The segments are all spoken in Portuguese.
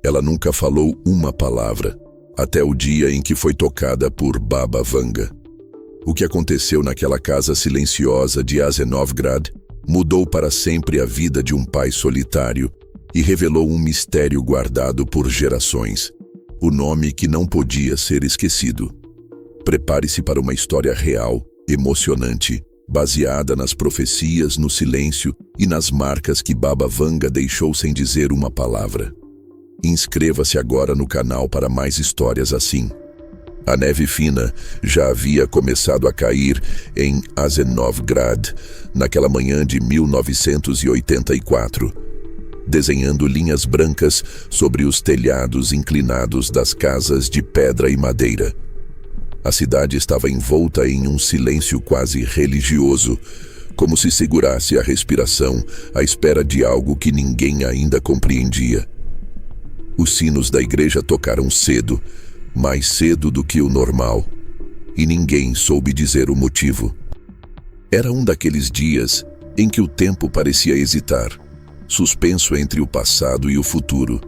Ela nunca falou uma palavra, até o dia em que foi tocada por Baba Vanga. O que aconteceu naquela casa silenciosa de Azenovgrad mudou para sempre a vida de um pai solitário e revelou um mistério guardado por gerações, o nome que não podia ser esquecido. Prepare-se para uma história real, emocionante, baseada nas profecias, no silêncio e nas marcas que Baba Vanga deixou sem dizer uma palavra. Inscreva-se agora no canal para mais histórias assim. A neve fina já havia começado a cair em Azenovgrad naquela manhã de 1984, desenhando linhas brancas sobre os telhados inclinados das casas de pedra e madeira. A cidade estava envolta em um silêncio quase religioso, como se segurasse a respiração à espera de algo que ninguém ainda compreendia. Os sinos da igreja tocaram cedo, mais cedo do que o normal, e ninguém soube dizer o motivo. Era um daqueles dias em que o tempo parecia hesitar, suspenso entre o passado e o futuro.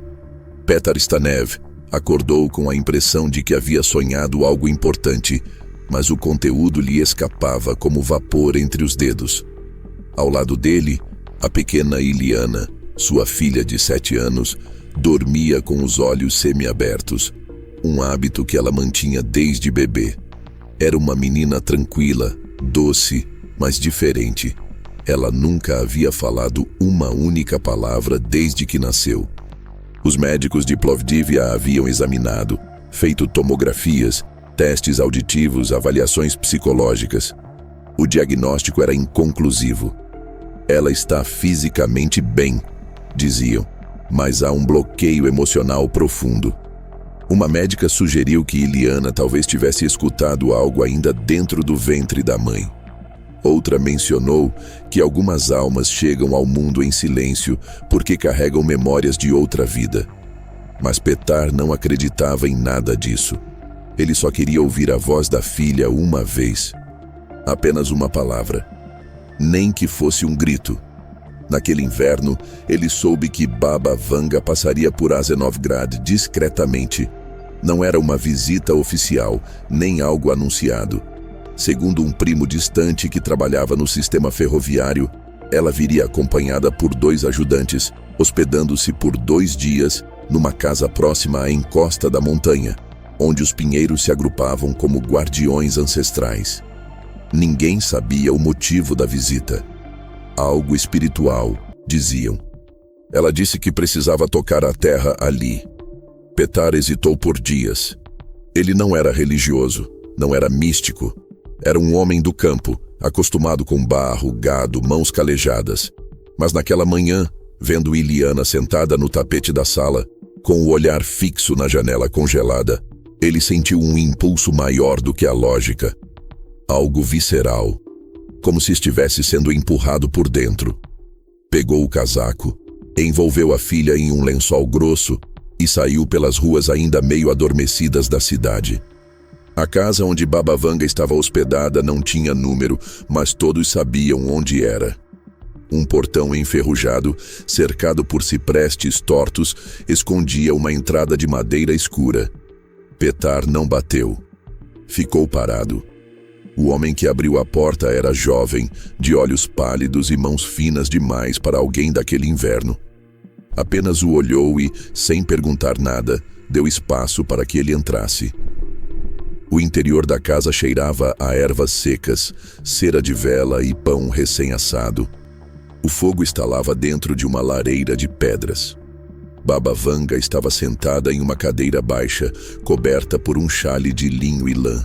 Petar Stanev acordou com a impressão de que havia sonhado algo importante, mas o conteúdo lhe escapava como vapor entre os dedos. Ao lado dele, a pequena Iliana, sua filha de 7 anos, dormia com os olhos semiabertos, um hábito que ela mantinha desde bebê. Era uma menina tranquila, doce, mas diferente. Ela nunca havia falado uma única palavra desde que nasceu. Os médicos de Plovdiv a haviam examinado, feito tomografias, testes auditivos, avaliações psicológicas. O diagnóstico era inconclusivo. Ela está fisicamente bem, diziam, mas há um bloqueio emocional profundo. Uma médica sugeriu que Iliana talvez tivesse escutado algo ainda dentro do ventre da mãe. Outra mencionou que algumas almas chegam ao mundo em silêncio porque carregam memórias de outra vida. Mas Petar não acreditava em nada disso. Ele só queria ouvir a voz da filha uma vez. Apenas uma palavra. Nem que fosse um grito. Naquele inverno, ele soube que Baba Vanga passaria por Azenovgrad discretamente. Não era uma visita oficial, nem algo anunciado. Segundo um primo distante que trabalhava no sistema ferroviário, ela viria acompanhada por 2 ajudantes, hospedando-se por 2 dias numa casa próxima à encosta da montanha, onde os pinheiros se agrupavam como guardiões ancestrais. Ninguém sabia o motivo da visita. Algo espiritual, diziam. Ela disse que precisava tocar a terra ali. Petar hesitou por dias. Ele não era religioso, não era místico. Era um homem do campo, acostumado com barro, gado, mãos calejadas. Mas naquela manhã, vendo Iliana sentada no tapete da sala, com o olhar fixo na janela congelada, ele sentiu um impulso maior do que a lógica. Algo visceral, como se estivesse sendo empurrado por dentro. Pegou o casaco, envolveu a filha em um lençol grosso e saiu pelas ruas ainda meio adormecidas da cidade. A casa onde Baba Vanga estava hospedada não tinha número, mas todos sabiam onde era. Um portão enferrujado, cercado por ciprestes tortos, escondia uma entrada de madeira escura. Petar não bateu. Ficou parado. O homem que abriu a porta era jovem, de olhos pálidos e mãos finas demais para alguém daquele inverno. Apenas o olhou e, sem perguntar nada, deu espaço para que ele entrasse. O interior da casa cheirava a ervas secas, cera de vela e pão recém-assado. O fogo estalava dentro de uma lareira de pedras. Baba Vanga estava sentada em uma cadeira baixa, coberta por um xale de linho e lã.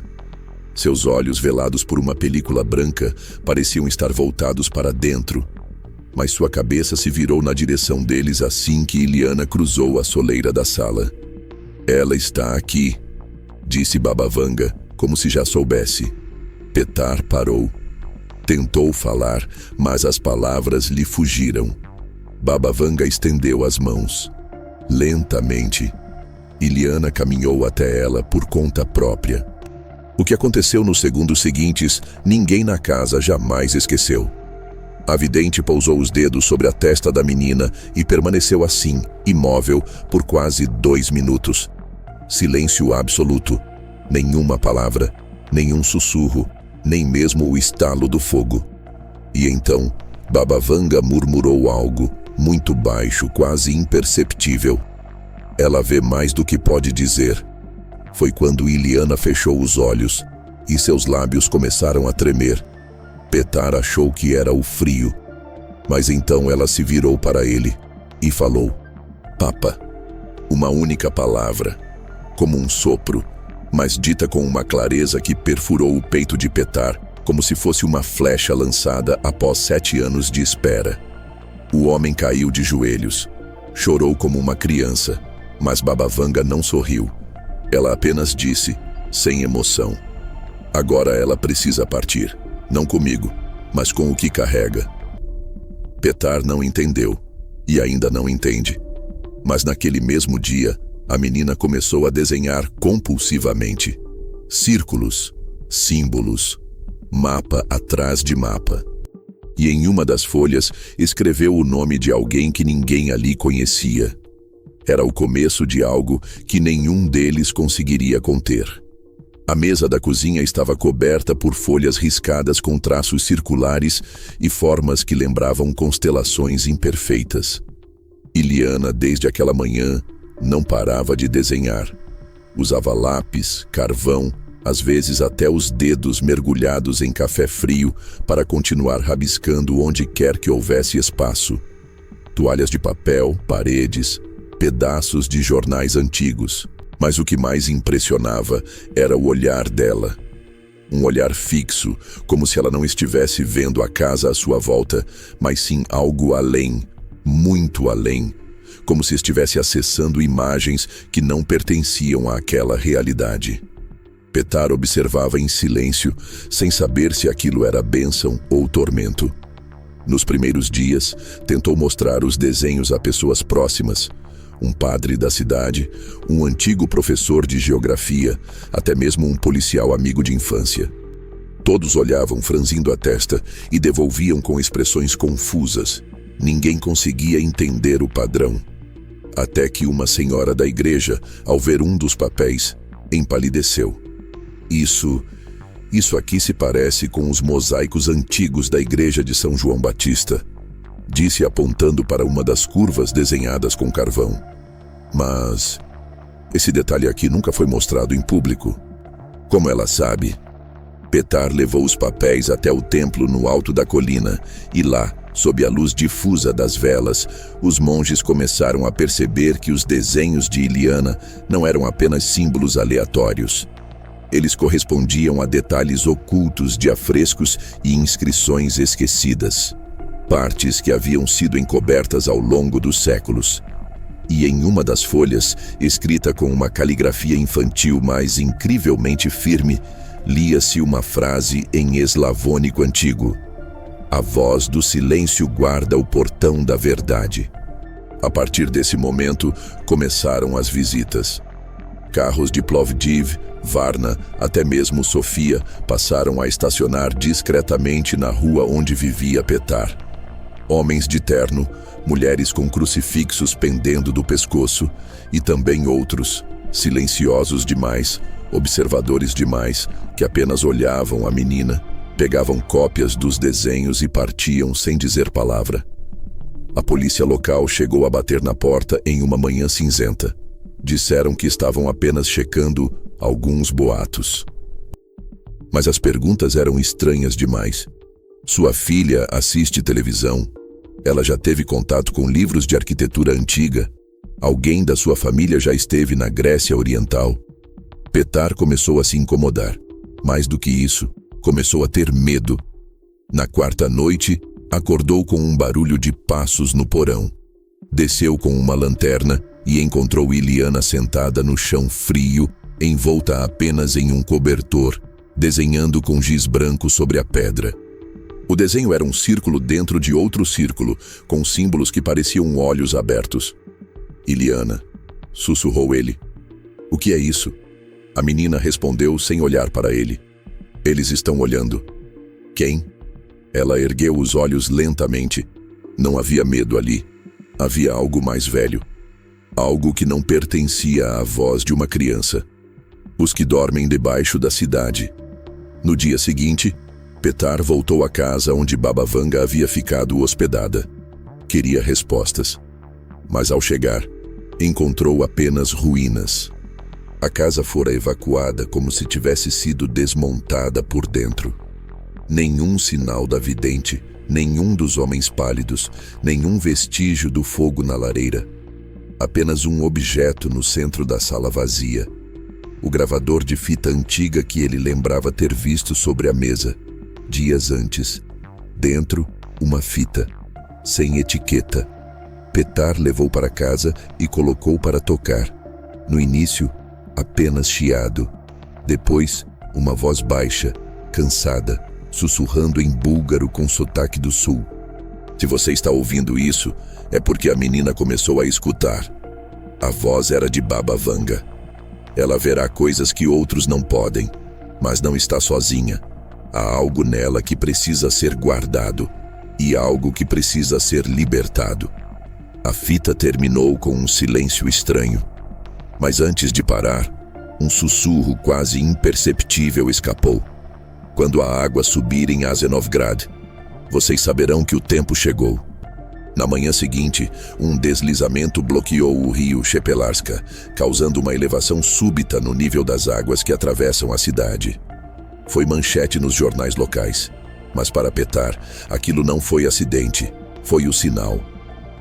Seus olhos, velados por uma película branca, pareciam estar voltados para dentro, mas sua cabeça se virou na direção deles assim que Iliana cruzou a soleira da sala. "Ela está aqui", disse Baba Vanga, como se já soubesse. Petar parou. Tentou falar, mas as palavras lhe fugiram. Baba Vanga estendeu as mãos. Lentamente, Iliana caminhou até ela por conta própria. O que aconteceu nos segundos seguintes, ninguém na casa jamais esqueceu. A vidente pousou os dedos sobre a testa da menina e permaneceu assim, imóvel, por quase 2 minutos. Silêncio absoluto. Nenhuma palavra, nenhum sussurro, nem mesmo o estalo do fogo. E então, Baba Vanga murmurou algo, muito baixo, quase imperceptível. Ela vê mais do que pode dizer. Foi quando Iliana fechou os olhos e seus lábios começaram a tremer. Petar achou que era o frio, mas então ela se virou para ele e falou: "Papa." Uma única palavra, como um sopro, mas dita com uma clareza que perfurou o peito de Petar, como se fosse uma flecha lançada após 7 anos de espera. O homem caiu de joelhos, chorou como uma criança, mas Baba Vanga não sorriu. Ela apenas disse, sem emoção: "Agora ela precisa partir, não comigo, mas com o que carrega." Petar não entendeu, e ainda não entende. Mas naquele mesmo dia, a menina começou a desenhar compulsivamente. Círculos, símbolos, mapa atrás de mapa. E em uma das folhas escreveu o nome de alguém que ninguém ali conhecia. Era o começo de algo que nenhum deles conseguiria conter. A mesa da cozinha estava coberta por folhas riscadas com traços circulares e formas que lembravam constelações imperfeitas. Iliana, desde aquela manhã, não parava de desenhar. Usava lápis, carvão, às vezes até os dedos mergulhados em café frio para continuar rabiscando onde quer que houvesse espaço. Toalhas de papel, paredes, pedaços de jornais antigos. Mas o que mais impressionava era o olhar dela. Um olhar fixo, como se ela não estivesse vendo a casa à sua volta, mas sim algo além, muito além, como se estivesse acessando imagens que não pertenciam àquela realidade. Petar observava em silêncio, sem saber se aquilo era bênção ou tormento. Nos primeiros dias, tentou mostrar os desenhos a pessoas próximas, um padre da cidade, um antigo professor de geografia, até mesmo um policial amigo de infância. Todos olhavam franzindo a testa e devolviam com expressões confusas. Ninguém conseguia entender o padrão. Até que uma senhora da igreja, ao ver um dos papéis, empalideceu. Isso aqui se parece com os mosaicos antigos da igreja de São João Batista, disse apontando para uma das curvas desenhadas com carvão. Mas esse detalhe aqui nunca foi mostrado em público. Como ela sabe? Petar levou os papéis até o templo no alto da colina e lá, sob a luz difusa das velas, os monges começaram a perceber que os desenhos de Iliana não eram apenas símbolos aleatórios. Eles correspondiam a detalhes ocultos de afrescos e inscrições esquecidas. Partes que haviam sido encobertas ao longo dos séculos. E em uma das folhas, escrita com uma caligrafia infantil mas incrivelmente firme, lia-se uma frase em eslavônico antigo: "A voz do silêncio guarda o portão da verdade." A partir desse momento, começaram as visitas. Carros de Plovdiv, Varna, até mesmo Sofia, passaram a estacionar discretamente na rua onde vivia Petar. Homens de terno, mulheres com crucifixos pendendo do pescoço e também outros, silenciosos demais, observadores demais, que apenas olhavam a menina, pegavam cópias dos desenhos e partiam sem dizer palavra. A polícia local chegou a bater na porta em uma manhã cinzenta. Disseram que estavam apenas checando alguns boatos. Mas as perguntas eram estranhas demais. Sua filha assiste televisão. Ela já teve contato com livros de arquitetura antiga. Alguém da sua família já esteve na Grécia Oriental. Petar começou a se incomodar. Mais do que isso, começou a ter medo. Na quarta noite, acordou com um barulho de passos no porão. Desceu com uma lanterna e encontrou Iliana sentada no chão frio, envolta apenas em um cobertor, desenhando com giz branco sobre a pedra. O desenho era um círculo dentro de outro círculo, com símbolos que pareciam olhos abertos. "Iliana", sussurrou ele. "O que é isso?" A menina respondeu sem olhar para ele. "Eles estão olhando." "Quem?" Ela ergueu os olhos lentamente. Não havia medo ali. Havia algo mais velho. Algo que não pertencia à voz de uma criança. Os que dormem debaixo da cidade. No dia seguinte, Petar voltou à casa onde Baba Vanga havia ficado hospedada. Queria respostas. Mas ao chegar, encontrou apenas ruínas. A casa fora evacuada como se tivesse sido desmontada por dentro. Nenhum sinal da vidente, nenhum dos homens pálidos, nenhum vestígio do fogo na lareira. Apenas um objeto no centro da sala vazia. O gravador de fita antiga que ele lembrava ter visto sobre a mesa, dias antes. Dentro, uma fita, sem etiqueta. Petar levou para casa e colocou para tocar. No início, apenas chiado. Depois, uma voz baixa, cansada, sussurrando em búlgaro com sotaque do sul. Se você está ouvindo isso, é porque a menina começou a escutar. A voz era de Baba Vanga. Ela verá coisas que outros não podem, mas não está sozinha. Há algo nela que precisa ser guardado e algo que precisa ser libertado. A fita terminou com um silêncio estranho. Mas antes de parar, um sussurro quase imperceptível escapou. Quando a água subir em Azenovgrad, vocês saberão que o tempo chegou. Na manhã seguinte, um deslizamento bloqueou o rio Chepelarska, causando uma elevação súbita no nível das águas que atravessam a cidade. Foi manchete nos jornais locais, mas para Petar, aquilo não foi acidente, foi o sinal.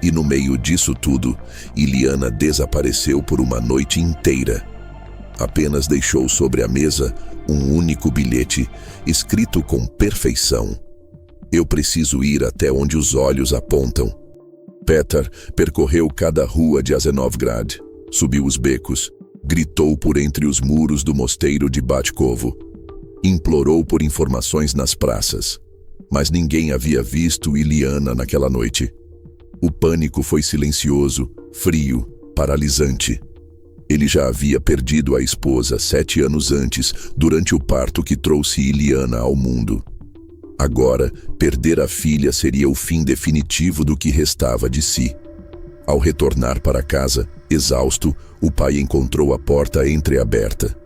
E no meio disso tudo, Iliana desapareceu por uma noite inteira. Apenas deixou sobre a mesa um único bilhete, escrito com perfeição. Eu preciso ir até onde os olhos apontam. Petar percorreu cada rua de Azenovgrad, subiu os becos, gritou por entre os muros do mosteiro de Batkovo, implorou por informações nas praças, mas ninguém havia visto Iliana naquela noite. O pânico foi silencioso, frio, paralisante. Ele já havia perdido a esposa 7 anos antes, durante o parto que trouxe Iliana ao mundo. Agora, perder a filha seria o fim definitivo do que restava de si. Ao retornar para casa, exausto, o pai encontrou a porta entreaberta.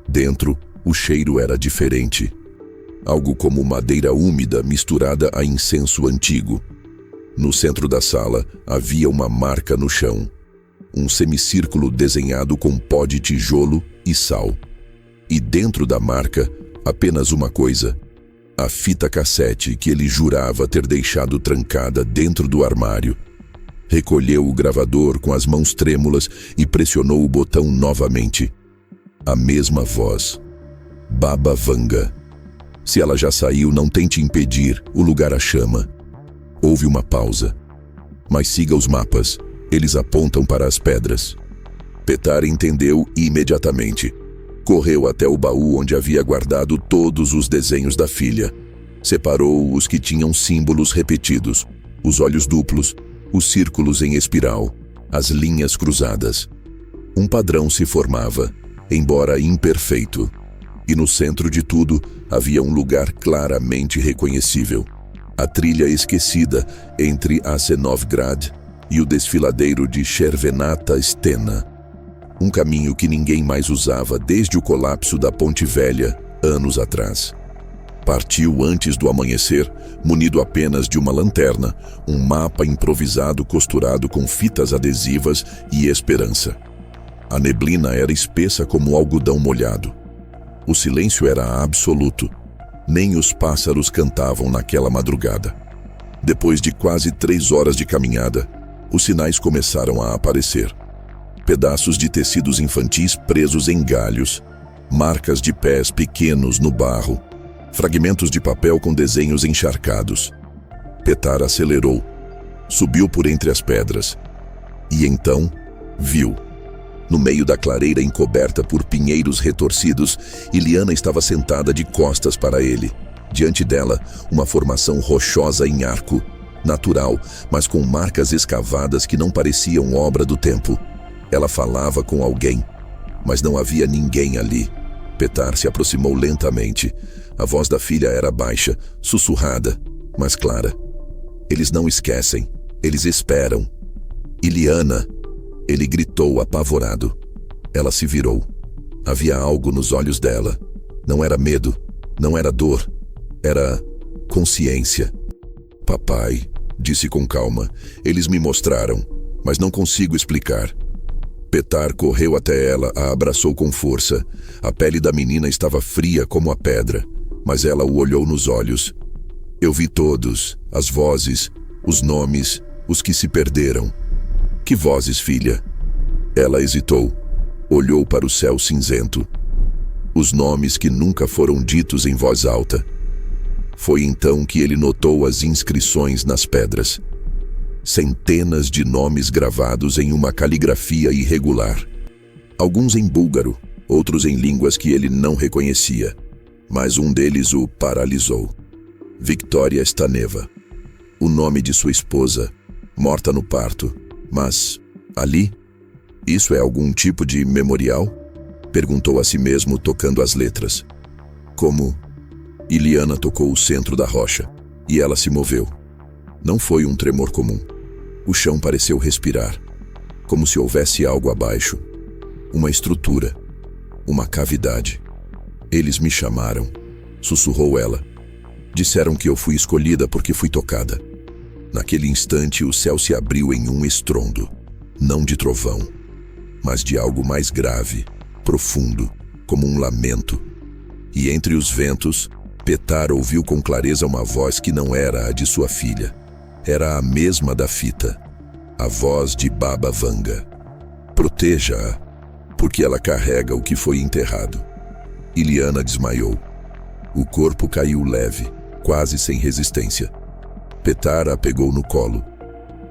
Dentro, o cheiro era diferente. Algo como madeira úmida misturada a incenso antigo. No centro da sala, havia uma marca no chão. Um semicírculo desenhado com pó de tijolo e sal. E dentro da marca, apenas uma coisa: a fita cassete que ele jurava ter deixado trancada dentro do armário. Recolheu o gravador com as mãos trêmulas e pressionou o botão novamente. A mesma voz. Baba Vanga. Se ela já saiu, não tente impedir, o lugar a chama. Houve uma pausa. Mas siga os mapas, eles apontam para as pedras. Petar entendeu imediatamente. Correu até o baú onde havia guardado todos os desenhos da filha. Separou os que tinham símbolos repetidos, os olhos duplos, os círculos em espiral, as linhas cruzadas. Um padrão se formava, embora imperfeito. E no centro de tudo havia um lugar claramente reconhecível. A trilha esquecida entre Azenovgrad e o desfiladeiro de Chervenata Stena. Um caminho que ninguém mais usava desde o colapso da Ponte Velha, anos atrás. Partiu antes do amanhecer, munido apenas de uma lanterna, um mapa improvisado costurado com fitas adesivas e esperança. A neblina era espessa como algodão molhado. O silêncio era absoluto. Nem os pássaros cantavam naquela madrugada. Depois de quase 3 horas de caminhada, os sinais começaram a aparecer. Pedaços de tecidos infantis presos em galhos, marcas de pés pequenos no barro, fragmentos de papel com desenhos encharcados. Petar acelerou, subiu por entre as pedras e então viu. No meio da clareira encoberta por pinheiros retorcidos, Iliana estava sentada de costas para ele. Diante dela, uma formação rochosa em arco, natural, mas com marcas escavadas que não pareciam obra do tempo. Ela falava com alguém, mas não havia ninguém ali. Petar se aproximou lentamente. A voz da filha era baixa, sussurrada, Mas Clara, eles não esquecem, eles esperam. Iliana, ele gritou apavorado. Ela se virou. Havia algo nos olhos dela. Não era medo, não era dor, era consciência. Papai, disse com calma, eles me mostraram, mas não consigo explicar. Petar correu até ela, a abraçou com força. A pele da menina estava fria como a pedra, mas ela o olhou nos olhos. Eu vi todos, as vozes, os nomes, os que se perderam. Que vozes, filha? Ela hesitou, olhou para o céu cinzento. Os nomes que nunca foram ditos em voz alta. Foi então que ele notou as inscrições nas pedras. Centenas de nomes gravados em uma caligrafia irregular. Alguns em búlgaro, outros em línguas que ele não reconhecia. Mas um deles o paralisou. Victoria Staneva. O nome de sua esposa, morta no parto. Mas, ali? Isso é algum tipo de memorial? Perguntou a si mesmo, tocando as letras. Como? Iliana tocou o centro da rocha, e ela se moveu. Não foi um tremor comum. O chão pareceu respirar, como se houvesse algo abaixo. Uma estrutura, uma cavidade. Eles me chamaram, sussurrou ela. Disseram que eu fui escolhida porque fui tocada. Naquele instante, o céu se abriu em um estrondo, não de trovão, mas de algo mais grave, profundo, como um lamento. E entre os ventos, Petar ouviu com clareza uma voz que não era a de sua filha. Era a mesma da fita, a voz de Baba Vanga. Proteja-a, porque ela carrega o que foi enterrado. Iliana desmaiou. O corpo caiu leve, quase sem resistência. Petar a pegou no colo,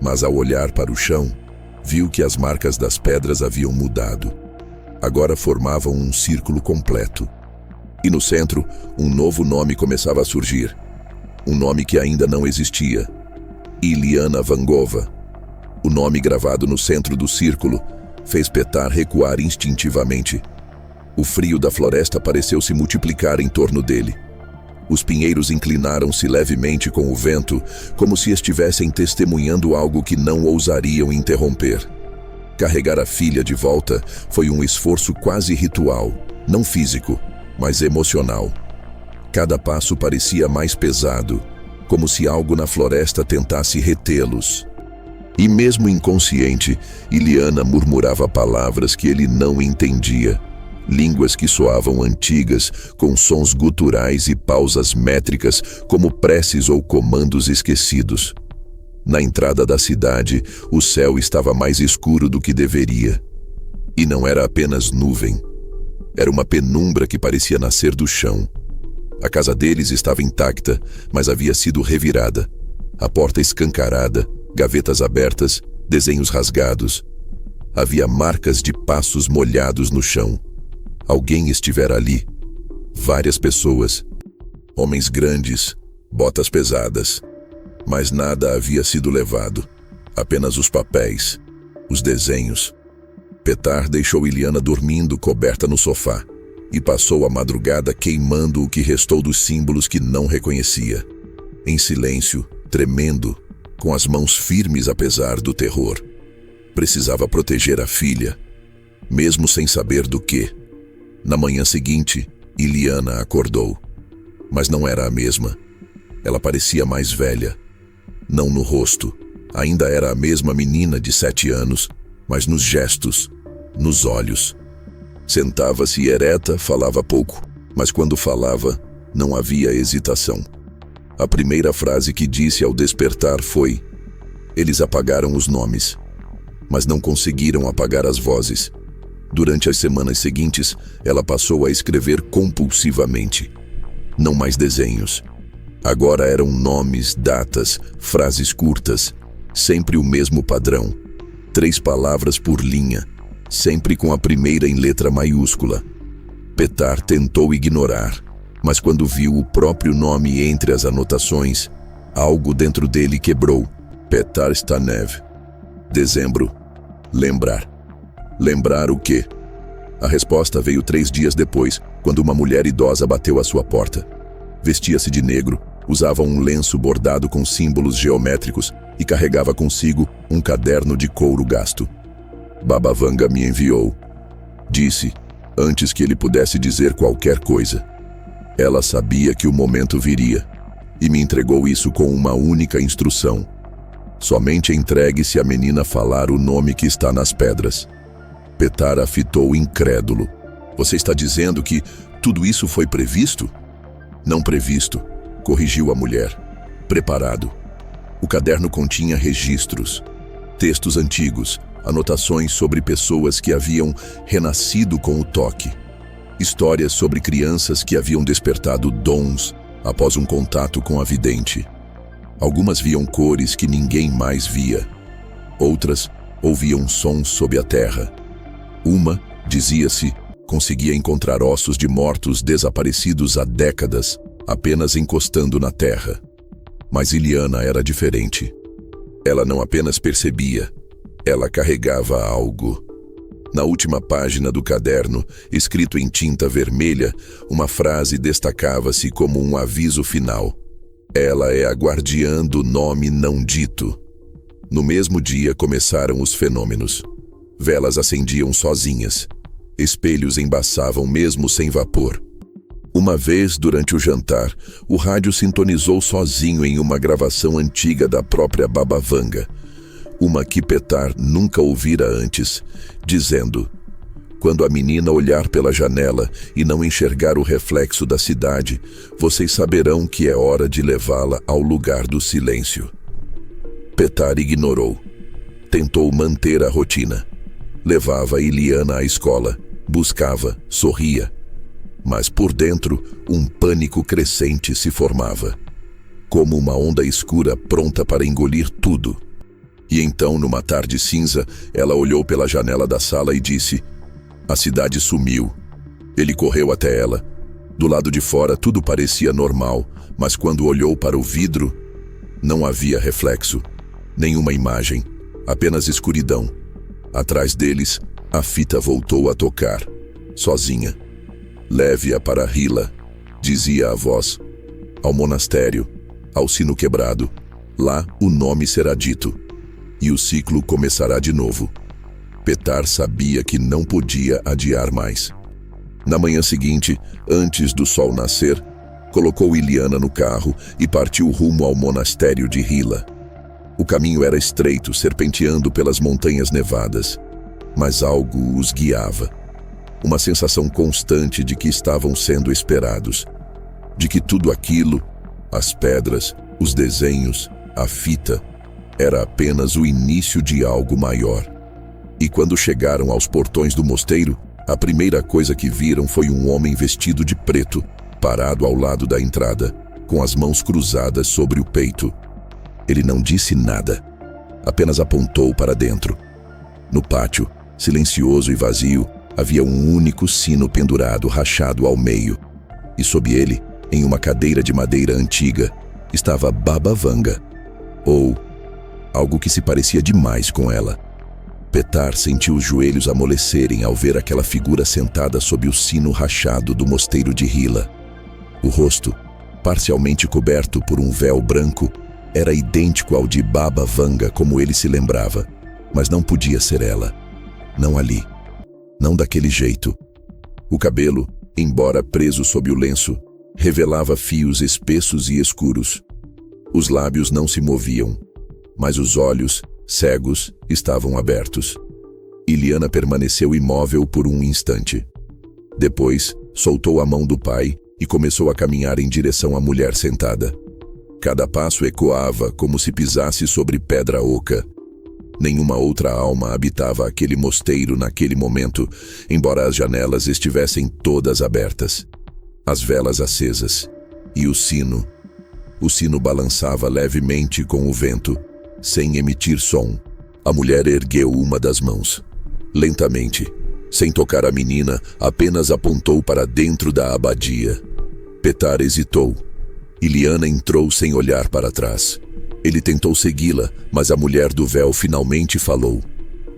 mas ao olhar para o chão, viu que as marcas das pedras haviam mudado. Agora formavam um círculo completo. E no centro, um novo nome começava a surgir. Um nome que ainda não existia. Iliana Vangova. O nome gravado no centro do círculo fez Petar recuar instintivamente. O frio da floresta pareceu se multiplicar em torno dele. Os pinheiros inclinaram-se levemente com o vento, como se estivessem testemunhando algo que não ousariam interromper. Carregar a filha de volta foi um esforço quase ritual, não físico, mas emocional. Cada passo parecia mais pesado, como se algo na floresta tentasse retê-los. E mesmo inconsciente, Iliana murmurava palavras que ele não entendia. Línguas que soavam antigas, com sons guturais e pausas métricas, como preces ou comandos esquecidos. Na entrada da cidade, o céu estava mais escuro do que deveria. E não era apenas nuvem. Era uma penumbra que parecia nascer do chão. A casa deles estava intacta, mas havia sido revirada. A porta escancarada, gavetas abertas, desenhos rasgados. Havia marcas de passos molhados no chão. Alguém estivera ali. Várias pessoas. Homens grandes, botas pesadas. Mas nada havia sido levado. Apenas os papéis, os desenhos. Petar deixou Iliana dormindo coberta no sofá e passou a madrugada queimando o que restou dos símbolos que não reconhecia. Em silêncio, tremendo, com as mãos firmes apesar do terror. Precisava proteger a filha, mesmo sem saber do que. Na manhã seguinte, Iliana acordou. Mas não era a mesma. Ela parecia mais velha. Não no rosto. Ainda era a mesma menina de 7 anos, mas nos gestos, nos olhos. Sentava-se ereta, falava pouco, mas quando falava, não havia hesitação. A primeira frase que disse ao despertar foi: eles apagaram os nomes, mas não conseguiram apagar as vozes. Durante as semanas seguintes, ela passou a escrever compulsivamente. Não mais desenhos. Agora eram nomes, datas, frases curtas, sempre o mesmo padrão. 3 palavras por linha, sempre com a primeira em letra maiúscula. Petar tentou ignorar, mas quando viu o próprio nome entre as anotações, algo dentro dele quebrou. Petar Stanev. Dezembro. Lembrar. Lembrar o quê? A resposta veio 3 dias depois, quando uma mulher idosa bateu à sua porta. Vestia-se de negro, Usava um lenço bordado com símbolos geométricos e carregava consigo um caderno de couro gasto. Baba Vanga me enviou, disse, antes que ele pudesse dizer qualquer coisa. Ela sabia que o momento viria e me entregou isso com uma única instrução. Somente entregue se a menina falar o nome que está nas pedras. Petar a fitou incrédulo. Você está dizendo que tudo isso foi previsto? Não previsto, corrigiu a mulher. Preparado. O caderno continha registros, textos antigos, anotações sobre pessoas que haviam renascido com o toque, histórias sobre crianças que haviam despertado dons após um contato com a vidente. Algumas viam cores que ninguém mais via. Outras ouviam sons sob a terra. Uma, dizia-se, conseguia encontrar ossos de mortos desaparecidos há décadas, apenas encostando na terra. Mas Iliana era diferente. Ela não apenas percebia, ela carregava algo. Na última página do caderno, escrito em tinta vermelha, uma frase destacava-se como um aviso final. Ela é a guardiã do nome não dito. No mesmo dia começaram os fenômenos. Velas acendiam sozinhas. Espelhos embaçavam mesmo sem vapor. Uma vez, durante o jantar, o rádio sintonizou sozinho em uma gravação antiga da própria Baba Vanga, uma que Petar nunca ouvira antes, dizendo: quando a menina olhar pela janela e não enxergar o reflexo da cidade, vocês saberão que é hora de levá-la ao lugar do silêncio. Petar ignorou. Tentou manter a rotina. Levava Iliana à escola, buscava, sorria. Mas por dentro, um pânico crescente se formava, como uma onda escura pronta para engolir tudo. E então, numa tarde cinza, ela olhou pela janela da sala e disse: a cidade sumiu. Ele correu até ela. Do lado de fora tudo parecia normal, mas quando olhou para o vidro, não havia reflexo, nenhuma imagem, apenas escuridão. Atrás deles, a fita voltou a tocar, sozinha. Leve-a para Hila, dizia a voz. Ao monastério, ao sino quebrado. Lá o nome será dito. E o ciclo começará de novo. Petar sabia que não podia adiar mais. Na manhã seguinte, antes do sol nascer, colocou Iliana no carro e partiu rumo ao monastério de Hila. O caminho era estreito, serpenteando pelas montanhas nevadas, mas algo os guiava. Uma sensação constante de que estavam sendo esperados, de que tudo aquilo, as pedras, os desenhos, a fita, era apenas o início de algo maior. E quando chegaram aos portões do mosteiro, a primeira coisa que viram foi um homem vestido de preto, parado ao lado da entrada, com as mãos cruzadas sobre o peito. Ele não disse nada, apenas apontou para dentro. No pátio, silencioso e vazio, havia um único sino pendurado, rachado ao meio. E sob ele, em uma cadeira de madeira antiga, estava Baba Vanga, ou algo que se parecia demais com ela. Petar sentiu os joelhos amolecerem ao ver aquela figura sentada sob o sino rachado do mosteiro de Hila. O rosto, parcialmente coberto por um véu branco, era idêntico ao de Baba Vanga como ele se lembrava, mas não podia ser ela. Não ali. Não daquele jeito. O cabelo, embora preso sob o lenço, revelava fios espessos e escuros. Os lábios não se moviam, mas os olhos, cegos, estavam abertos. Iliana permaneceu imóvel por um instante. Depois, soltou a mão do pai e começou a caminhar em direção à mulher sentada. Cada passo ecoava como se pisasse sobre pedra oca. Nenhuma outra alma habitava aquele mosteiro naquele momento, embora as janelas estivessem todas abertas, as velas acesas, e o sino. O sino balançava levemente com o vento, sem emitir som. A mulher ergueu uma das mãos. Lentamente, sem tocar a menina, apenas apontou para dentro da abadia. Petar hesitou. Iliana entrou sem olhar para trás. Ele tentou segui-la, mas a mulher do véu finalmente falou.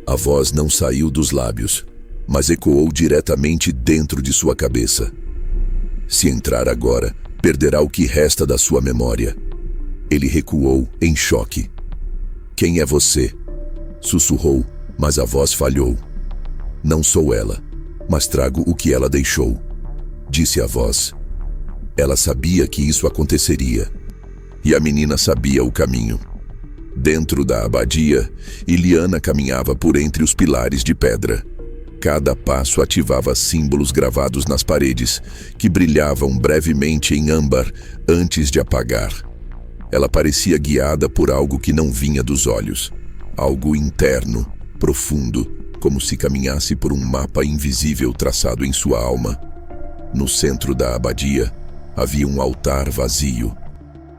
A voz não saiu dos lábios, mas ecoou diretamente dentro de sua cabeça. Se entrar agora, Perderá o que resta da sua memória. Ele recuou, em choque. Quem é você? Sussurrou, mas a voz falhou. Não sou ela, mas trago o que ela deixou, disse a voz. Ela sabia que isso aconteceria. E a menina sabia o caminho. Dentro da abadia, Iliana caminhava por entre os pilares de pedra. Cada passo ativava símbolos gravados nas paredes, que brilhavam brevemente em âmbar antes de apagar. Ela parecia guiada por algo que não vinha dos olhos. Algo interno, profundo, como se caminhasse por um mapa invisível traçado em sua alma. No centro da abadia, havia um altar vazio.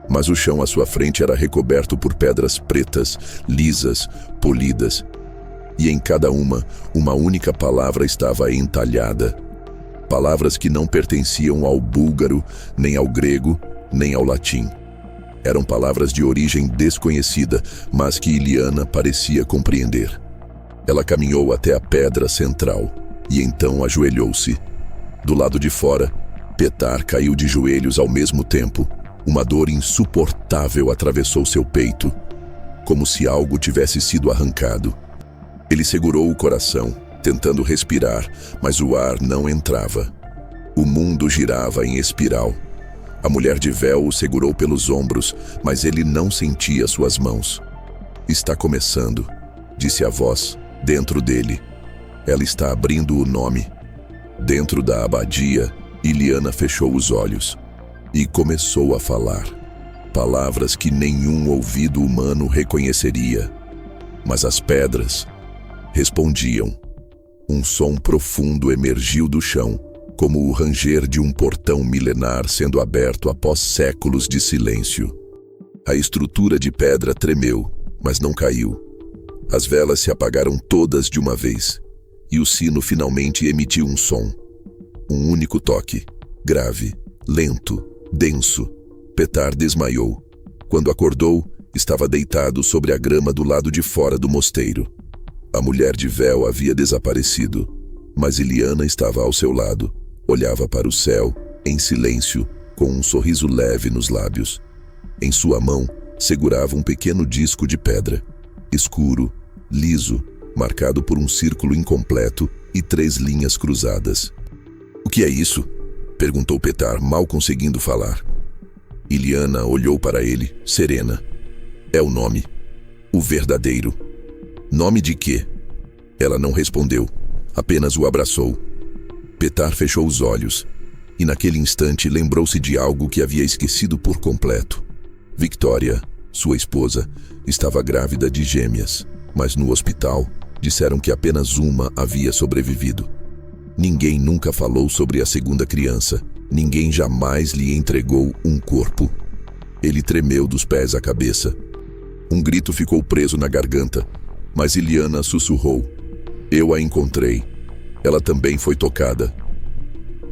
Mas o chão à sua frente era recoberto por pedras pretas, lisas, polidas. E em cada uma única palavra estava entalhada. Palavras que não pertenciam ao búlgaro, nem ao grego, nem ao latim. Eram palavras de origem desconhecida, mas que Iliana parecia compreender. Ela caminhou até a pedra central e então ajoelhou-se. Do lado de fora, Petar caiu de joelhos ao mesmo tempo. Uma dor insuportável atravessou seu peito, como se algo tivesse sido arrancado. Ele segurou o coração, tentando respirar, mas o ar não entrava. O mundo girava em espiral. A mulher de véu o segurou pelos ombros, mas ele não sentia suas mãos. Está começando, disse a voz, dentro dele. Ela está abrindo o nome. Dentro da abadia, Iliana fechou os olhos e começou a falar. Palavras que nenhum ouvido humano reconheceria. Mas as pedras respondiam. Um som profundo emergiu do chão, como o ranger de um portão milenar sendo aberto após séculos de silêncio. A estrutura de pedra tremeu, mas não caiu. As velas se apagaram todas de uma vez, e o sino finalmente emitiu um som. Um único toque, grave, lento, denso. Petar desmaiou. Quando acordou, estava deitado sobre a grama do lado de fora do mosteiro. A mulher de véu havia desaparecido, mas Iliana estava ao seu lado. Olhava para o céu, em silêncio, com um sorriso leve nos lábios. Em sua mão, segurava um pequeno disco de pedra, escuro, liso, marcado por um círculo incompleto e 3 linhas cruzadas. O que é isso? Perguntou Petar, mal conseguindo falar. Iliana olhou para ele, serena. É o nome. O verdadeiro. Nome de quê? Ela não respondeu, apenas o abraçou. Petar fechou os olhos, e naquele instante lembrou-se de algo que havia esquecido por completo. Victoria, sua esposa, estava grávida de gêmeas, mas no hospital disseram que apenas uma havia sobrevivido. Ninguém nunca falou sobre a segunda criança, ninguém jamais lhe entregou um corpo. Ele tremeu dos pés à cabeça. Um grito ficou preso na garganta, mas Iliana sussurrou. Eu a encontrei. Ela também foi tocada.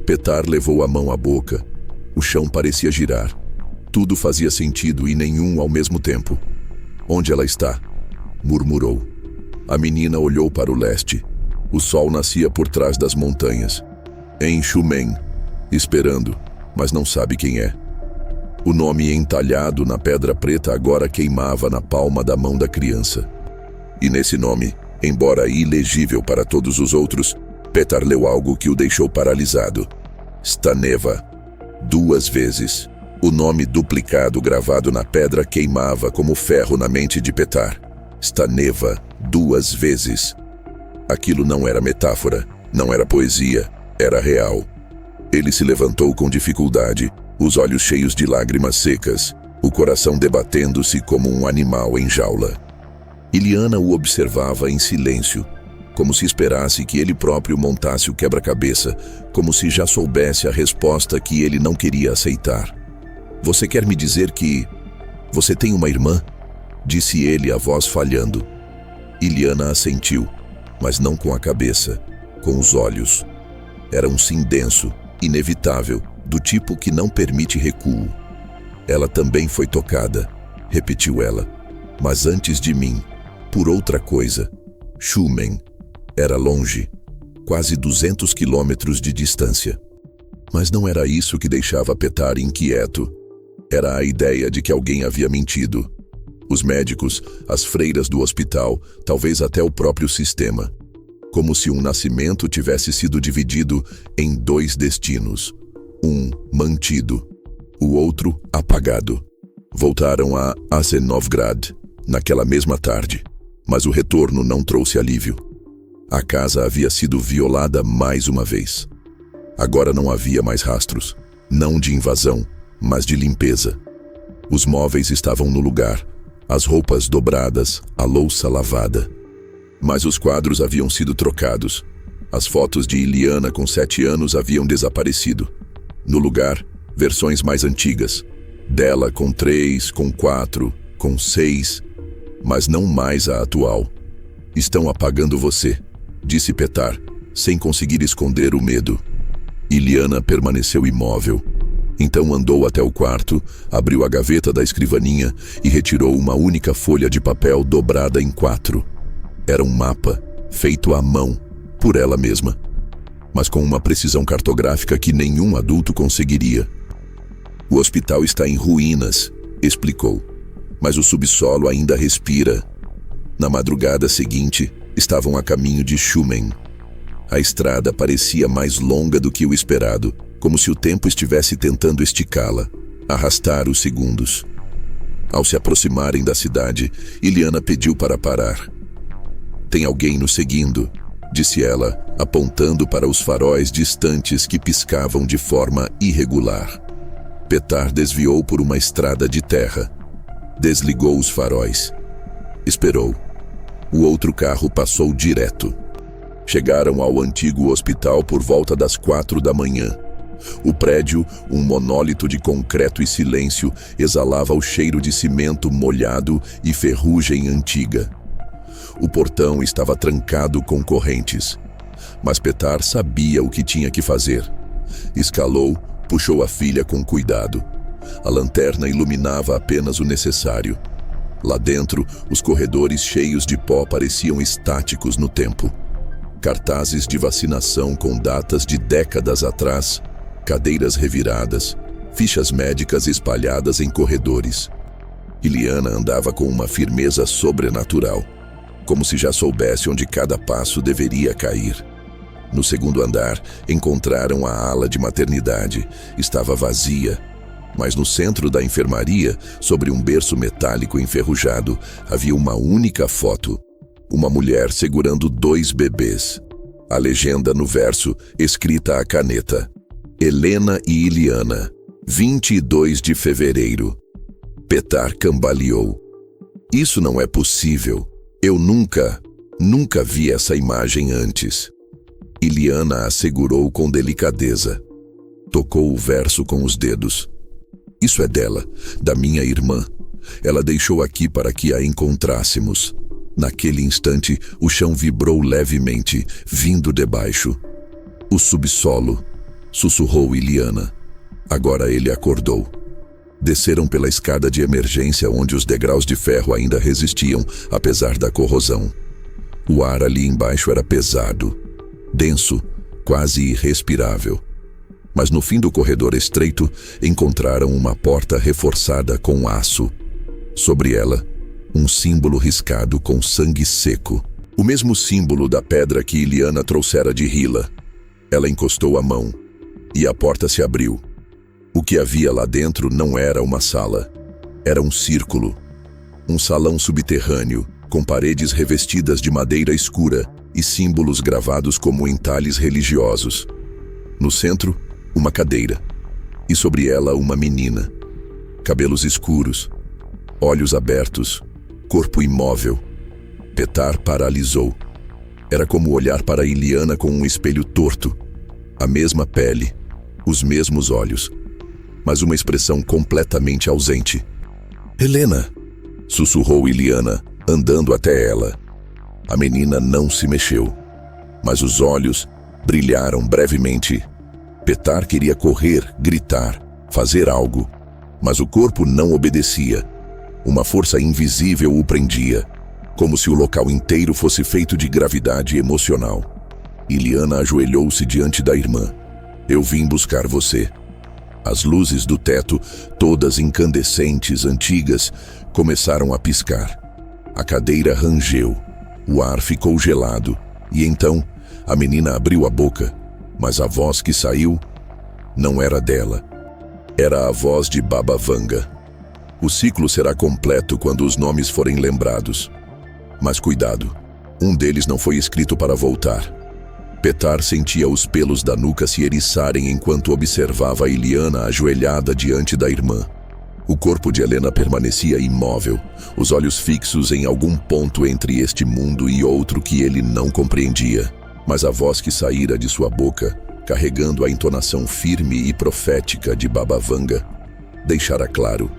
Petar levou a mão à boca. O chão parecia girar. Tudo fazia sentido e nenhum ao mesmo tempo. Onde ela está? Murmurou. A menina olhou para o leste. O sol nascia por trás das montanhas. Em Shumen, esperando, mas não sabe quem é. O nome entalhado na pedra preta agora queimava na palma da mão da criança. E nesse nome, embora ilegível para todos os outros, Petar leu algo que o deixou paralisado. Staneva. 2 vezes. O nome duplicado gravado na pedra queimava como ferro na mente de Petar. Staneva. 2 vezes. Aquilo não era metáfora, não era poesia, era real. Ele se levantou com dificuldade, os olhos cheios de lágrimas secas, o coração debatendo-se como um animal em jaula. Iliana o observava em silêncio, como se esperasse que ele próprio montasse o quebra-cabeça, como se já soubesse a resposta que ele não queria aceitar. Você quer me dizer que você tem uma irmã? Disse ele, a voz falhando. Iliana assentiu, mas não com a cabeça, com os olhos. Era um sim denso, inevitável, do tipo que não permite recuo. Ela também foi tocada, repetiu ela, mas antes de mim, por outra coisa. Shumen era longe, quase 200 quilômetros de distância. Mas não era isso que deixava Petar inquieto. Era a ideia de que alguém havia mentido. Os médicos, as freiras do hospital, talvez até o próprio sistema. Como se um nascimento tivesse sido dividido em dois destinos. Um mantido, o outro apagado. Voltaram a Asenovgrad naquela mesma tarde, mas o retorno não trouxe alívio. A casa havia sido violada mais uma vez. Agora não havia mais rastros, não de invasão, mas de limpeza. Os móveis estavam no lugar, as roupas dobradas, a louça lavada. Mas os quadros haviam sido trocados. As fotos de Iliana com 7 anos haviam desaparecido. No lugar, versões mais antigas. Dela com 3, com 4, com 6, mas não mais a atual. Estão apagando você, disse Petar, sem conseguir esconder o medo. Iliana permaneceu imóvel. Então andou até o quarto, abriu a gaveta da escrivaninha e retirou uma única folha de papel dobrada em 4. Era um mapa, feito à mão, por ela mesma, mas com uma precisão cartográfica que nenhum adulto conseguiria. O hospital está em ruínas, explicou, mas o subsolo ainda respira. Na madrugada seguinte, estavam a caminho de Shumen. A estrada parecia mais longa do que o esperado, como se o tempo estivesse tentando esticá-la, arrastar os segundos. Ao se aproximarem da cidade, Iliana pediu para parar. Tem alguém nos seguindo, disse ela, apontando para os faróis distantes que piscavam de forma irregular. Petar desviou por uma estrada de terra. Desligou os faróis. Esperou. O outro carro passou direto. Chegaram ao antigo hospital por volta das 4 da manhã. O prédio, um monólito de concreto e silêncio, exalava o cheiro de cimento molhado e ferrugem antiga. O portão estava trancado com correntes, mas Petar sabia o que tinha que fazer. Escalou, puxou a filha com cuidado. A lanterna iluminava apenas o necessário. Lá dentro, os corredores cheios de pó pareciam estáticos no tempo. Cartazes de vacinação com datas de décadas atrás, cadeiras reviradas, fichas médicas espalhadas em corredores. Iliana andava com uma firmeza sobrenatural, como se já soubesse onde cada passo deveria cair. No segundo andar, encontraram a ala de maternidade. Estava vazia, mas no centro da enfermaria, sobre um berço metálico enferrujado, havia uma única foto. Uma mulher segurando 2 bebês. A legenda no verso, escrita à caneta: Helena e Iliana, 22 de fevereiro. Petar cambaleou. Isso não é possível. Eu nunca vi essa imagem antes. Iliana a segurou com delicadeza. Tocou o verso com os dedos. Isso é dela, da minha irmã. Ela deixou aqui para que a encontrássemos. Naquele instante, o chão vibrou levemente, vindo de baixo. O subsolo, sussurrou Iliana. Agora ele acordou. Desceram pela escada de emergência onde os degraus de ferro ainda resistiam, apesar da corrosão. O ar ali embaixo era pesado, denso, quase irrespirável. Mas no fim do corredor estreito, encontraram uma porta reforçada com aço. Sobre ela, um símbolo riscado com sangue seco. O mesmo símbolo da pedra que Iliana trouxera de Hila. Ela encostou a mão, e a porta se abriu. O que havia lá dentro não era uma sala. Era um círculo. Um salão subterrâneo, com paredes revestidas de madeira escura e símbolos gravados como entalhes religiosos. No centro, uma cadeira. E sobre ela, uma menina. Cabelos escuros, olhos abertos, corpo imóvel. Petar paralisou. Era como olhar para Iliana com um espelho torto. A mesma pele, os mesmos olhos, mas uma expressão completamente ausente. Helena, sussurrou Iliana, andando até ela. A menina não se mexeu, mas os olhos brilharam brevemente. Petar queria correr, gritar, fazer algo, mas o corpo não obedecia. Uma força invisível o prendia, como se o local inteiro fosse feito de gravidade emocional. Iliana ajoelhou-se diante da irmã. Eu vim buscar você. As luzes do teto, todas incandescentes, antigas, começaram a piscar. A cadeira rangeu. O ar ficou gelado. E então, a menina abriu a boca, mas a voz que saiu não era dela. Era a voz de Baba Vanga. O ciclo será completo quando os nomes forem lembrados. Mas cuidado, um deles não foi escrito para voltar. Petar sentia os pelos da nuca se eriçarem enquanto observava Iliana ajoelhada diante da irmã. O corpo de Helena permanecia imóvel, os olhos fixos em algum ponto entre este mundo e outro que ele não compreendia. Mas a voz que saíra de sua boca, carregando a entonação firme e profética de Baba Vanga, deixara claro: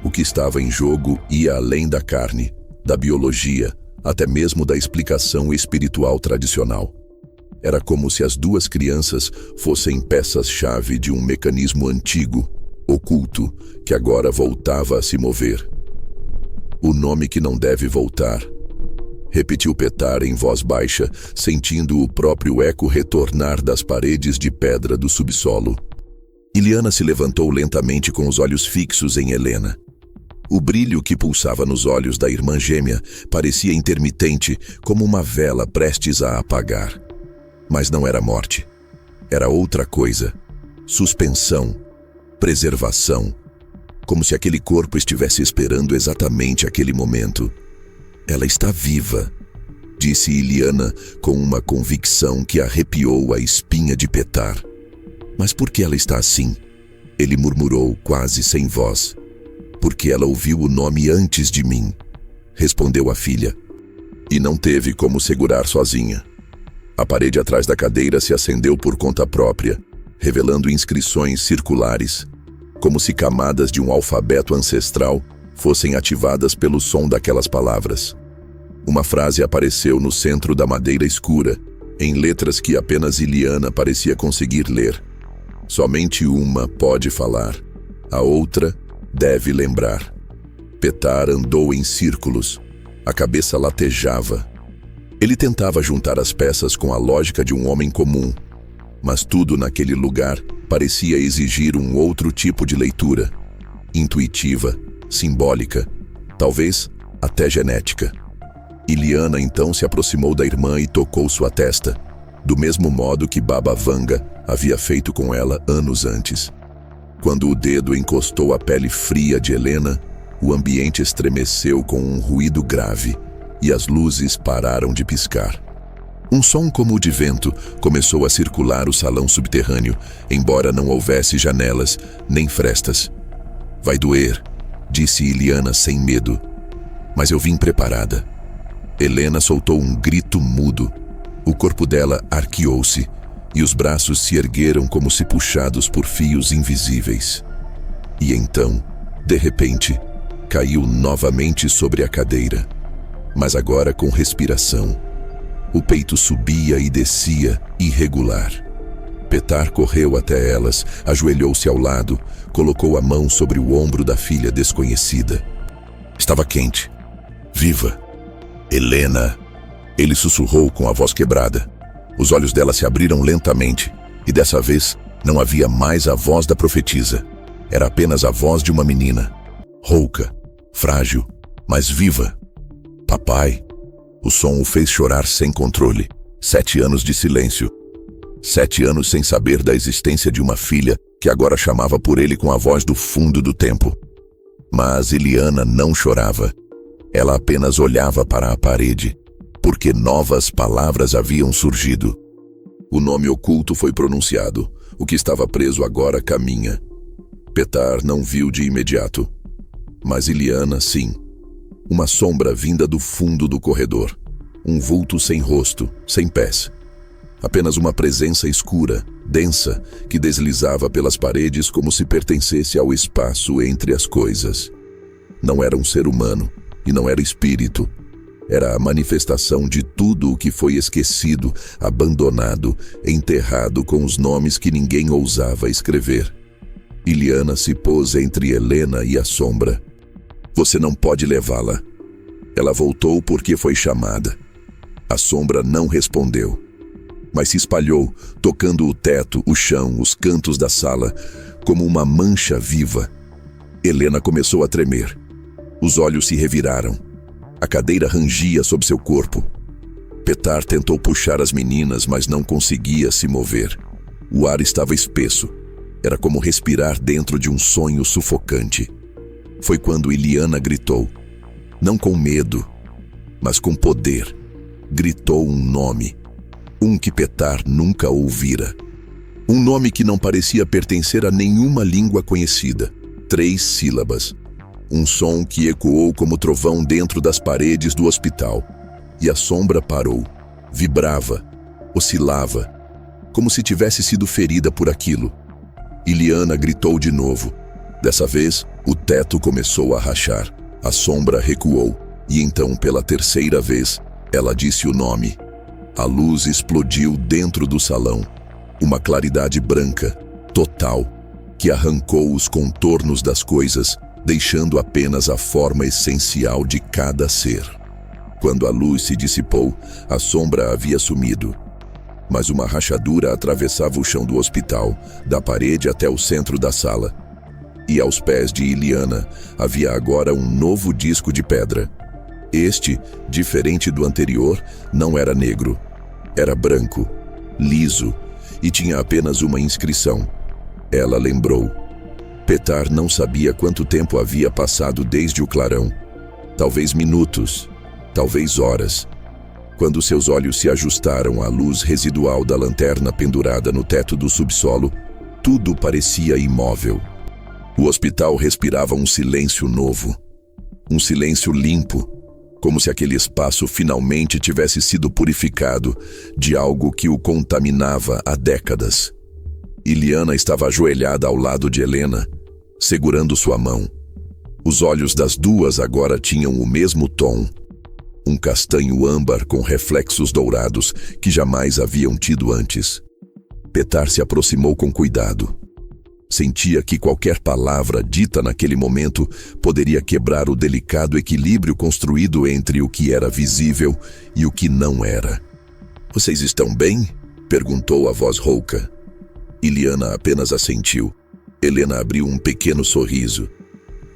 o que estava em jogo ia além da carne, da biologia, até mesmo da explicação espiritual tradicional. Era como se as duas crianças fossem peças-chave de um mecanismo antigo, oculto, que agora voltava a se mover. O nome que não deve voltar, repetiu Petar em voz baixa, sentindo o próprio eco retornar das paredes de pedra do subsolo. Iliana se levantou lentamente com os olhos fixos em Helena. O brilho que pulsava nos olhos da irmã gêmea parecia intermitente, como uma vela prestes a apagar. Mas não era morte. Era outra coisa. Suspensão. Preservação. Como se aquele corpo estivesse esperando exatamente aquele momento. Ela está viva, disse Iliana com uma convicção que arrepiou a espinha de Petar. Mas por que ela está assim? Ele murmurou, quase sem voz. Porque ela ouviu o nome antes de mim, respondeu a filha. E não teve como segurar sozinha. A parede atrás da cadeira se acendeu por conta própria, revelando inscrições circulares, como se camadas de um alfabeto ancestral fossem ativadas pelo som daquelas palavras. Uma frase apareceu no centro da madeira escura, em letras que apenas Iliana parecia conseguir ler. Somente uma pode falar, a outra deve lembrar. Petar andou em círculos, a cabeça latejava. Ele tentava juntar as peças com a lógica de um homem comum, mas tudo naquele lugar parecia exigir um outro tipo de leitura, intuitiva, simbólica, talvez até genética. Iliana então se aproximou da irmã e tocou sua testa, do mesmo modo que Baba Vanga havia feito com ela anos antes. Quando o dedo encostou a pele fria de Helena, o ambiente estremeceu com um ruído grave e as luzes pararam de piscar. Um som como o de vento começou a circular o salão subterrâneo, embora não houvesse janelas nem frestas. Vai doer, disse Iliana sem medo. Mas eu vim preparada. Helena soltou um grito mudo. O corpo dela arqueou-se e os braços se ergueram como se puxados por fios invisíveis. E então, de repente, caiu novamente sobre a cadeira, mas agora com respiração. O peito subia e descia, irregular. Petar correu até elas, ajoelhou-se ao lado, colocou a mão sobre o ombro da filha desconhecida. Estava quente, viva. Helena! Ele sussurrou com a voz quebrada. Os olhos dela se abriram lentamente, e dessa vez não havia mais a voz da profetisa. Era apenas a voz de uma menina, rouca, frágil, mas viva. Papai! O som o fez chorar sem controle. 7 anos de silêncio. 7 anos sem saber da existência de uma filha que agora chamava por ele com a voz do fundo do tempo. Mas Iliana não chorava. Ela apenas olhava para a parede, porque novas palavras haviam surgido. O nome oculto foi pronunciado. O que estava preso agora caminha. Petar não viu de imediato. Mas Iliana, sim. Uma sombra vinda do fundo do corredor. Um vulto sem rosto, sem pés. Apenas uma presença escura, densa, que deslizava pelas paredes como se pertencesse ao espaço entre as coisas. Não era um ser humano, e não era espírito. Era a manifestação de tudo o que foi esquecido, abandonado, enterrado com os nomes que ninguém ousava escrever. Iliana se pôs entre Helena e a sombra. Você não pode levá-la. Ela voltou porque foi chamada. A sombra não respondeu. mas se espalhou, tocando o teto, o chão, os cantos da sala, como uma mancha viva. Helena começou a tremer. Os olhos se reviraram. A cadeira rangia sob seu corpo. Petar tentou puxar as meninas, mas não conseguia se mover. O ar estava espesso. Era como respirar dentro de um sonho sufocante. Foi quando Iliana gritou. Não com medo, mas com poder. Gritou um nome. Um que Petar nunca ouvira. Um nome que não parecia pertencer a nenhuma língua conhecida. 3 sílabas. Um som que ecoou como trovão dentro das paredes do hospital. E a sombra parou. Vibrava. Oscilava. Como se tivesse sido ferida por aquilo. Iliana gritou de novo. Dessa vez, o teto começou a rachar. A sombra recuou. E então, pela terceira vez, ela disse o nome. A luz explodiu dentro do salão. Uma claridade branca, total, que arrancou os contornos das coisas, deixando apenas a forma essencial de cada ser. Quando a luz se dissipou, a sombra havia sumido. Mas uma rachadura atravessava o chão do hospital, da parede até o centro da sala. E aos pés de Iliana havia agora um novo disco de pedra. Este, diferente do anterior, não era negro. Era branco, liso, e tinha apenas uma inscrição. Ela lembrou. Petar não sabia quanto tempo havia passado desde o clarão. Talvez minutos, talvez horas. Quando seus olhos se ajustaram à luz residual da lanterna pendurada no teto do subsolo, tudo parecia imóvel. O hospital respirava um silêncio novo. Um silêncio limpo, como se aquele espaço finalmente tivesse sido purificado de algo que o contaminava há décadas. Iliana estava ajoelhada ao lado de Helena, segurando sua mão. Os olhos das duas agora tinham o mesmo tom, um castanho âmbar com reflexos dourados que jamais haviam tido antes. Petar se aproximou com cuidado. Sentia que qualquer palavra dita naquele momento poderia quebrar o delicado equilíbrio construído entre o que era visível e o que não era. "Vocês estão bem?" perguntou a voz rouca. Iliana apenas assentiu. Helena abriu um pequeno sorriso.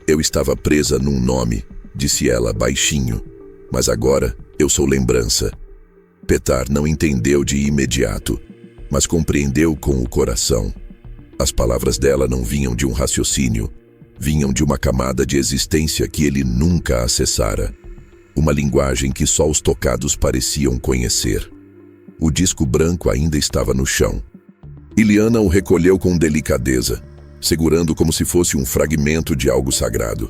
"Eu estava presa num nome", disse ela baixinho. "Mas agora eu sou lembrança." Petar não entendeu de imediato, mas compreendeu com o coração. As palavras dela não vinham de um raciocínio, vinham de uma camada de existência que ele nunca acessara. Uma linguagem que só os tocados pareciam conhecer. O disco branco ainda estava no chão. Iliana o recolheu com delicadeza, segurando como se fosse um fragmento de algo sagrado.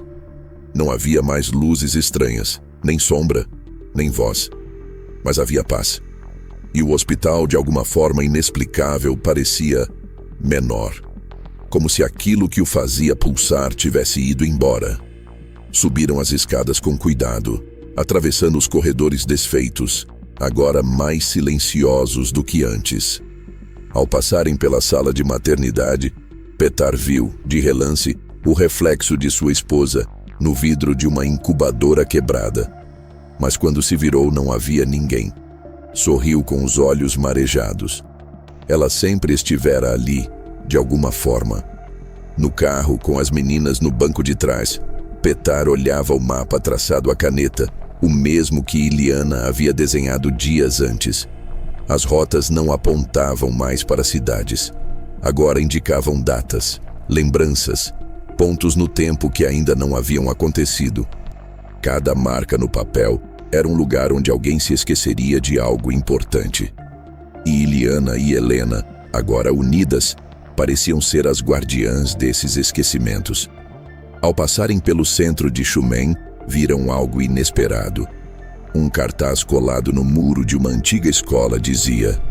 Não havia mais luzes estranhas, nem sombra, nem voz. Mas havia paz. E o hospital, de alguma forma inexplicável, parecia menor, como se aquilo que o fazia pulsar tivesse ido embora. Subiram as escadas com cuidado, atravessando os corredores desfeitos, agora mais silenciosos do que antes. Ao passarem pela sala de maternidade, Petar viu, de relance, o reflexo de sua esposa no vidro de uma incubadora quebrada. Mas quando se virou não havia ninguém. Sorriu com os olhos marejados. Ela sempre estivera ali, de alguma forma. No carro, com as meninas no banco de trás, Petar olhava o mapa traçado à caneta, o mesmo que Iliana havia desenhado dias antes. As rotas não apontavam mais para cidades. Agora indicavam datas, lembranças, pontos no tempo que ainda não haviam acontecido. Cada marca no papel era um lugar onde alguém se esqueceria de algo importante. E Iliana e Helena, agora unidas, pareciam ser as guardiãs desses esquecimentos. Ao passarem pelo centro de Shumen, viram algo inesperado. Um cartaz colado no muro de uma antiga escola dizia: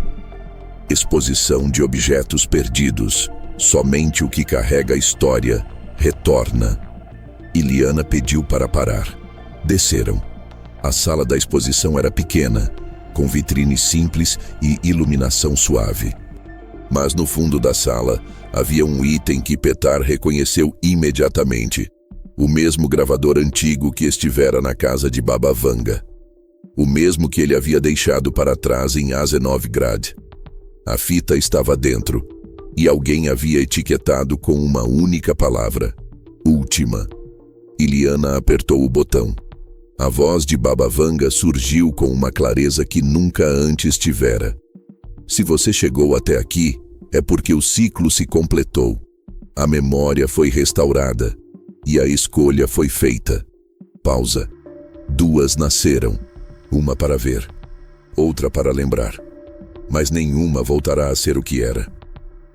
"Exposição de objetos perdidos. Somente o que carrega a história retorna." Iliana pediu para parar. Desceram. A sala da exposição era pequena, com vitrines simples e iluminação suave. Mas no fundo da sala havia um item que Petar reconheceu imediatamente. O mesmo gravador antigo que estivera na casa de Baba Vanga. O mesmo que ele havia deixado para trás em Azenovgrad. A fita estava dentro, e alguém havia etiquetado com uma única palavra: última. Iliana apertou o botão. A voz de Baba Vanga surgiu com uma clareza que nunca antes tivera. Se você chegou até aqui, é porque o ciclo se completou. A memória foi restaurada, e a escolha foi feita. Pausa. 2 nasceram, uma para ver, outra para lembrar. Mas nenhuma voltará a ser o que era.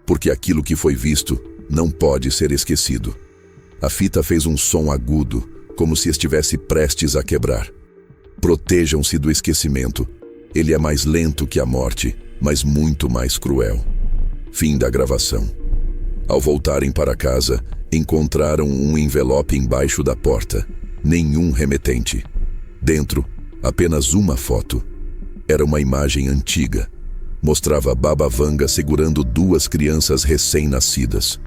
Porque aquilo que foi visto não pode ser esquecido. A fita fez um som agudo, como se estivesse prestes a quebrar. Protejam-se do esquecimento. Ele é mais lento que a morte, mas muito mais cruel. Fim da gravação. Ao voltarem para casa, encontraram um envelope embaixo da porta. Nenhum remetente. Dentro, apenas uma foto. Era uma imagem antiga. Mostrava Baba Vanga segurando 2 crianças recém-nascidas.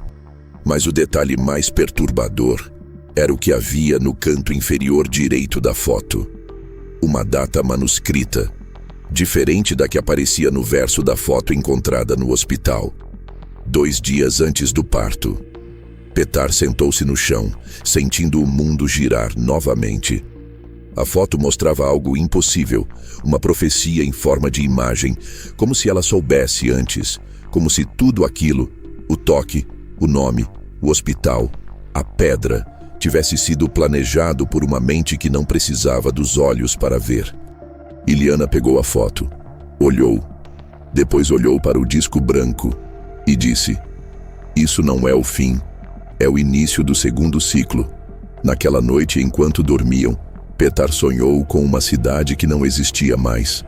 Mas o detalhe mais perturbador era o que havia no canto inferior direito da foto. Uma data manuscrita, diferente da que aparecia no verso da foto encontrada no hospital. 2 dias antes do parto. Petar sentou-se no chão, sentindo o mundo girar novamente. A foto mostrava algo impossível, uma profecia em forma de imagem, como se ela soubesse antes, como se tudo aquilo, o toque, o nome, o hospital, a pedra, tivesse sido planejado por uma mente que não precisava dos olhos para ver. Iliana pegou a foto, olhou, depois olhou para o disco branco e disse: "Isso não é o fim, é o início do segundo ciclo." Naquela noite, enquanto dormiam, Petar sonhou com uma cidade que não existia mais.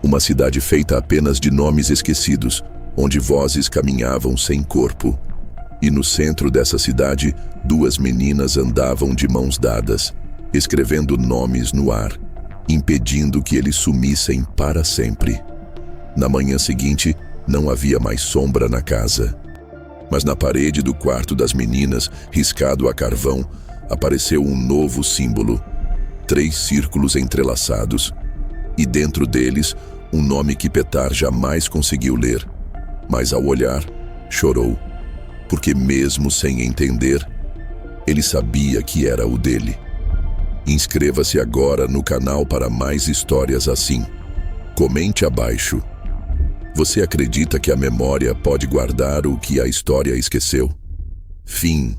Uma cidade feita apenas de nomes esquecidos, onde vozes caminhavam sem corpo. E no centro dessa cidade, 2 meninas andavam de mãos dadas, escrevendo nomes no ar, impedindo que eles sumissem para sempre. Na manhã seguinte, não havia mais sombra na casa. Mas na parede do quarto das meninas, riscado a carvão, apareceu um novo símbolo. 3 círculos entrelaçados, e dentro deles, um nome que Petar jamais conseguiu ler. Mas ao olhar, chorou, porque mesmo sem entender, ele sabia que era o dele. Inscreva-se agora no canal para mais histórias assim. Comente abaixo. Você acredita que a memória pode guardar o que a história esqueceu? Fim.